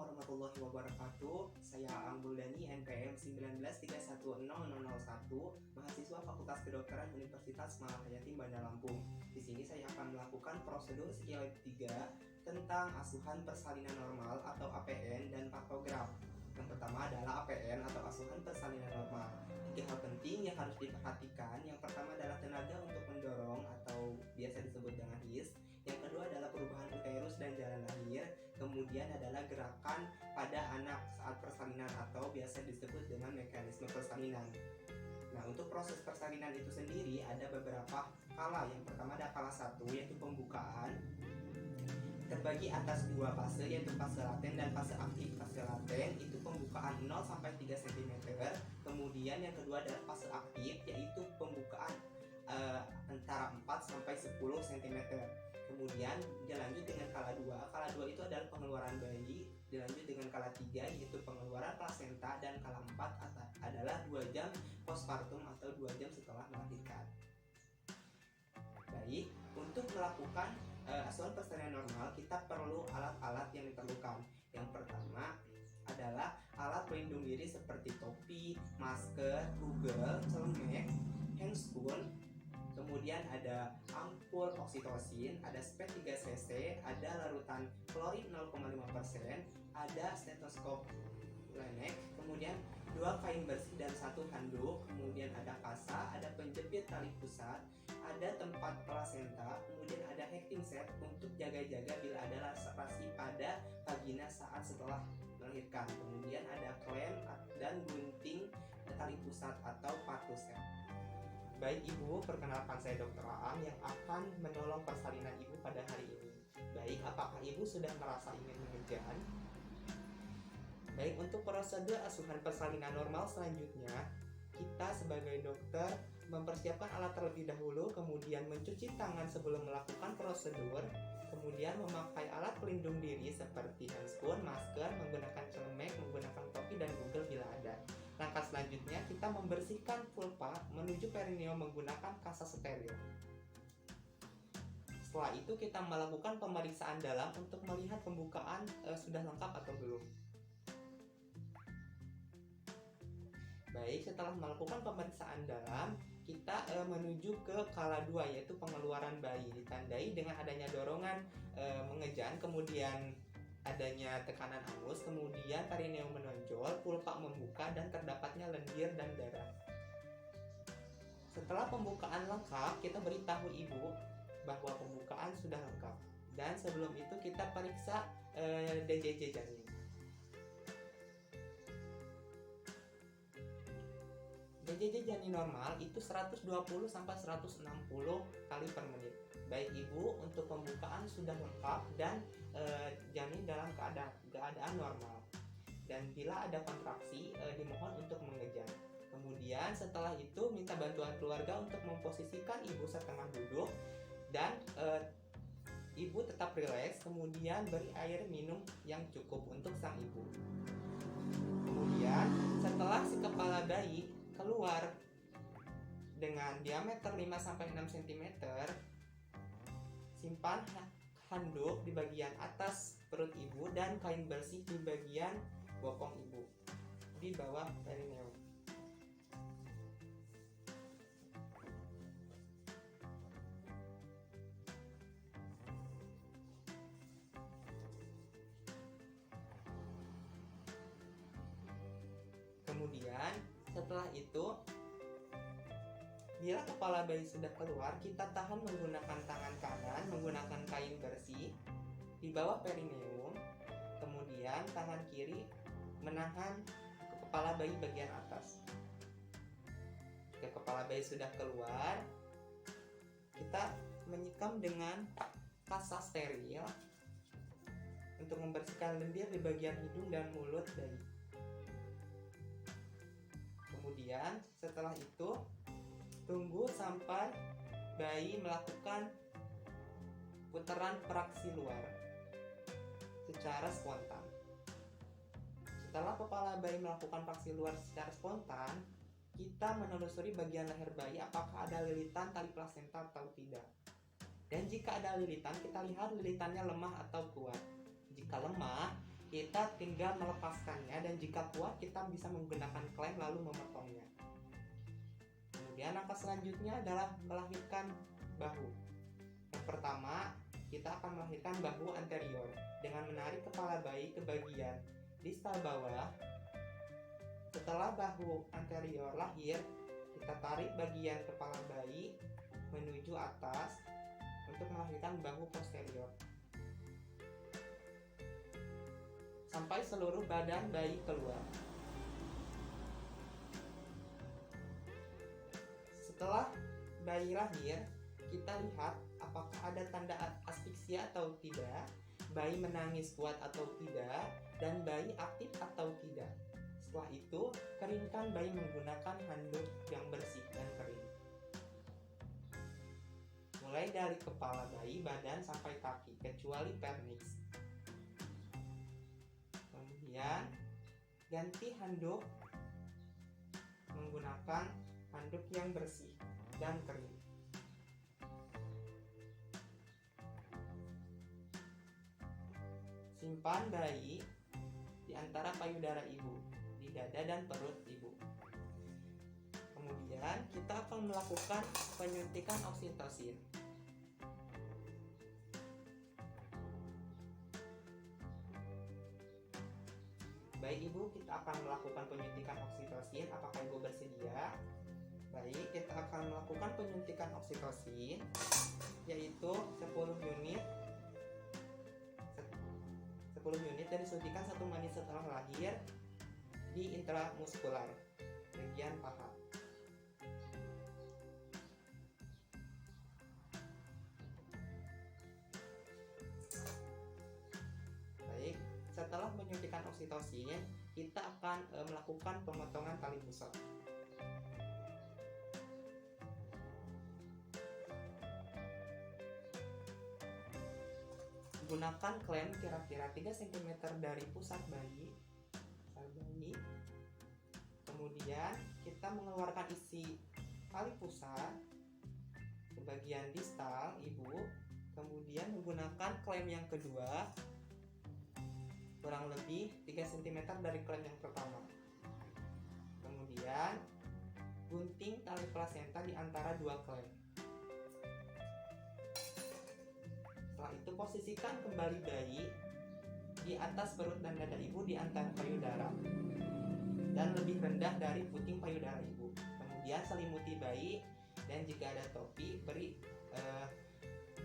warahmatullahi wabarakatuh. Saya Angguldani, NPM 193100001, mahasiswa Fakultas Kedokteran Universitas Malahayati, Bandar Lampung. Di sini saya akan melakukan prosedur skill 3 tentang asuhan persalinan normal atau APN dan pantograf. Yang pertama adalah APN atau asuhan persalinan normal. 3 hal penting yang harus diperhatikan. Yang pertama adalah tenaga untuk mendorong atau biasa disebut dengan HIS. Yang kedua adalah perubahan uterus dan jalan lahir. Kemudian adalah gerakan pada anak saat persalinan atau biasa disebut dengan mekanisme persalinan. Nah, untuk proses persalinan itu sendiri ada beberapa kala. Yang pertama ada kala 1, yaitu pembukaan. Terbagi atas 2 fase, yaitu fase laten dan fase aktif. Fase laten itu pembukaan 0 sampai 3 cm. Kemudian yang kedua adalah fase aktif, yaitu pembukaan antara 4 sampai 10 cm. Kemudian dilanjut dengan kala 2. Kala 2 itu adalah pengeluaran bayi. Dilanjut dengan kala 3, yaitu pengeluaran plasenta. Dan kala 4 adalah 2 jam postpartum atau 2 jam setelah melahirkan. Baik, untuk melakukan asuhan persalinan normal, kita perlu alat-alat yang diperlukan. Yang pertama adalah alat pelindung diri seperti topi, masker, rugel, celemek, handscoon. Kemudian ada ampul oksitosin, ada spek 3 cc, ada larutan klorin 0,5%, ada stetoskop lenek, kemudian 2 kain bersih dan 1 handuk, kemudian ada kasa, ada penjepit tali pusat, ada tempat plasenta, kemudian ada hacking set untuk jaga-jaga bila ada laserasi pada vagina saat setelah melahirkan, kemudian ada klem dan gunting tali pusat atau partus set. Baik Ibu, perkenalkan saya Dr. Aam yang akan menolong persalinan Ibu pada hari ini. Baik, apakah Ibu sudah merasa ingin mengejan? Baik, untuk prosedur asuhan persalinan normal selanjutnya, kita sebagai dokter mempersiapkan alat terlebih dahulu, kemudian mencuci tangan sebelum melakukan prosedur, kemudian memakai alat pelindung diri seperti handscoon, masker, menggunakan celemek, menggunakan topi dan rugel bila ada. Langkah selanjutnya, kita membersihkan vulva menuju perineum menggunakan kasa steril. Setelah itu kita melakukan pemeriksaan dalam untuk melihat pembukaan sudah lengkap atau belum. Baik, setelah melakukan pemeriksaan dalam, kita menuju ke kala 2, yaitu pengeluaran bayi, ditandai dengan adanya dorongan mengejan, kemudian adanya tekanan anus, kemudian perineum menonjol, vulva membuka, dan terdapatnya lendir dan darah. Setelah pembukaan lengkap, kita beritahu ibu bahwa pembukaan sudah lengkap. Dan sebelum itu kita periksa DJJ janin. DJJ janin normal itu 120 sampai 160 kali per menit. Baik Ibu, untuk pembukaan sudah lengkap dan janin dalam keadaan normal. Dan bila ada kontraksi, dimohon untuk mengejan. Kemudian setelah itu minta bantuan keluarga untuk memposisikan Ibu setengah duduk dan Ibu tetap rileks, kemudian beri air minum yang cukup untuk sang Ibu. Kemudian setelah si kepala bayi keluar dengan diameter 5-6 cm, simpan handuk di bagian atas perut ibu dan kain bersih di bagian bokong ibu di bawah perineum. Kemudian setelah itu, bila kepala bayi sudah keluar, kita tahan menggunakan tangan kanan menggunakan kain bersih di bawah perineum. Kemudian tangan kiri menahan kepala bayi bagian atas. Jika kepala bayi sudah keluar, kita menyikam dengan kasa steril untuk membersihkan lendir di bagian hidung dan mulut bayi. Kemudian setelah itu tunggu sampai bayi melakukan putaran praksi luar secara spontan. Setelah kepala bayi melakukan praksi luar secara spontan, kita menelusuri bagian leher bayi apakah ada lilitan tali plasenta atau tidak. Dan jika ada lilitan, kita lihat lilitannya lemah atau kuat. Jika lemah, kita tinggal melepaskannya, dan jika kuat kita bisa menggunakan klem lalu memotongnya. Kemudian langkah selanjutnya adalah melahirkan bahu. Yang pertama, kita akan melahirkan bahu anterior dengan menarik kepala bayi ke bagian distal bawah. Setelah bahu anterior lahir, kita tarik bagian kepala bayi menuju atas untuk melahirkan bahu posterior sampai seluruh badan bayi keluar. Setelah bayi lahir, kita lihat apakah ada tanda asfiksia atau tidak, bayi menangis kuat atau tidak, dan bayi aktif atau tidak. Setelah itu, keringkan bayi menggunakan handuk yang bersih dan kering. Mulai dari kepala bayi, badan, sampai kaki, kecuali vernix. Kemudian, ganti handuk menggunakan handuk yang bersih dan kering. Simpan bayi di antara payudara ibu, di dada dan perut ibu. Kemudian kita akan melakukan penyuntikan oksitosin. Baik ibu, kita akan melakukan penyuntikan oksitosin. Apakah ibu bersedia? Baik, kita akan melakukan penyuntikan oksitosin, yaitu 10 unit dan disuntikan 1 menit setelah lahir di intramuskular bagian paha. Baik, setelah menyuntikan oksitosin, kita akan melakukan pemotongan tali pusat. Gunakan klem kira-kira 3 cm dari pusat bayi. Kemudian kita mengeluarkan isi tali pusat ke bagian distal ibu. Kemudian menggunakan klem yang kedua kurang lebih 3 cm dari klem yang pertama. Kemudian gunting tali plasenta di antara 2 klem. Setelah itu posisikan kembali bayi di atas perut dan dada ibu di antara payudara dan lebih rendah dari puting payudara ibu. Kemudian selimuti bayi, dan jika ada topi, beri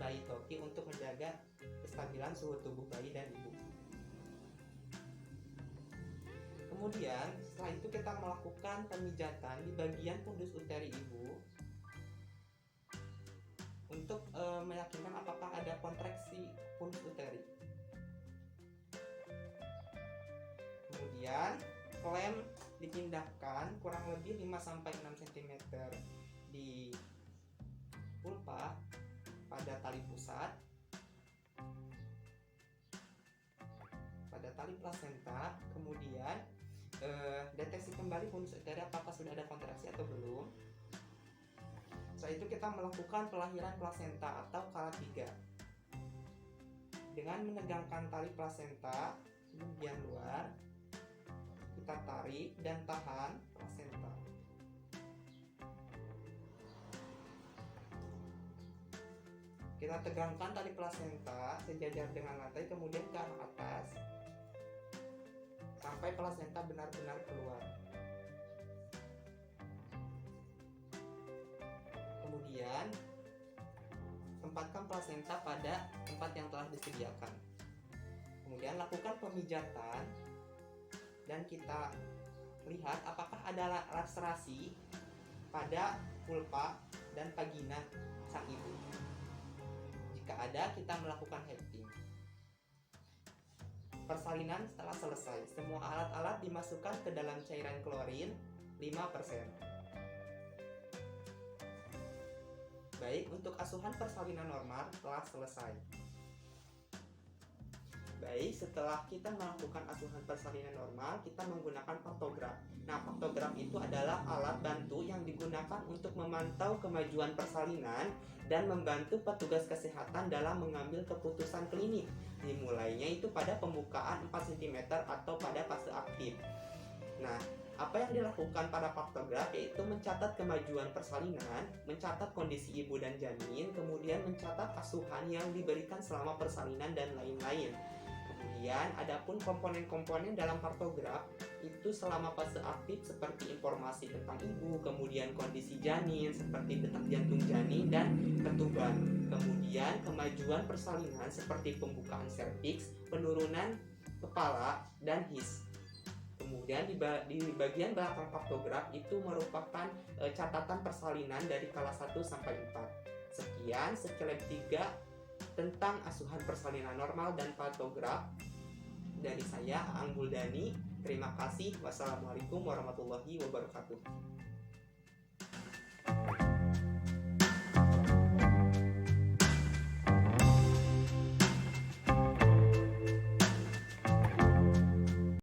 bayi topi untuk menjaga kestabilan suhu tubuh bayi dan ibu. Kemudian setelah itu kita melakukan pemijatan di bagian fundus uteri ibu untuk meyakinkan apakah ada kontraksi fundus uteri. Kemudian klem dipindahkan kurang lebih 5-6 cm di vulva pada tali pusat, pada tali plasenta. Kemudian deteksi kembali fundus uteri apakah sudah ada kontraksi atau belum. Setelah itu kita melakukan pelahiran plasenta atau kala 3 dengan menegangkan tali plasenta di bagian luar. Kita tarik dan tahan plasenta. Kita tegangkan tali plasenta sejajar dengan lantai, kemudian ke arah atas sampai plasenta benar-benar keluar. Kemudian tempatkan plasenta pada tempat yang telah disediakan. Kemudian lakukan pemijatan dan kita lihat apakah ada laserasi pada vulva dan vagina sang ibu. Jika ada, kita melakukan hefting. Persalinan setelah selesai, semua alat-alat dimasukkan ke dalam cairan klorin 5%. Baik, untuk asuhan persalinan normal telah selesai. Baik, setelah kita melakukan asuhan persalinan normal, kita menggunakan pantograf. Nah, faktograf itu adalah alat bantu yang digunakan untuk memantau kemajuan persalinan dan membantu petugas kesehatan dalam mengambil keputusan klinik. Dimulainya itu pada pembukaan 4 cm atau pada fase aktif. Nah, apa yang dilakukan pada faktograf yaitu mencatat kemajuan persalinan, mencatat kondisi ibu dan janin, kemudian mencatat asuhan yang diberikan selama persalinan dan lain-lain. Kemudian adapun komponen-komponen dalam faktograf itu selama fase aktif seperti informasi tentang ibu, kemudian kondisi janin seperti detak jantung janin dan ketuban. Kemudian kemajuan persalinan seperti pembukaan serviks, penurunan kepala dan his. Kemudian di bagian belakang faktograf itu merupakan catatan persalinan dari kelas 1 sampai 4. Sekian sekelip 3 tentang asuhan persalinan normal dan faktograf dari saya, Aang Buldani. Terima kasih. Wassalamualaikum warahmatullahi wabarakatuh.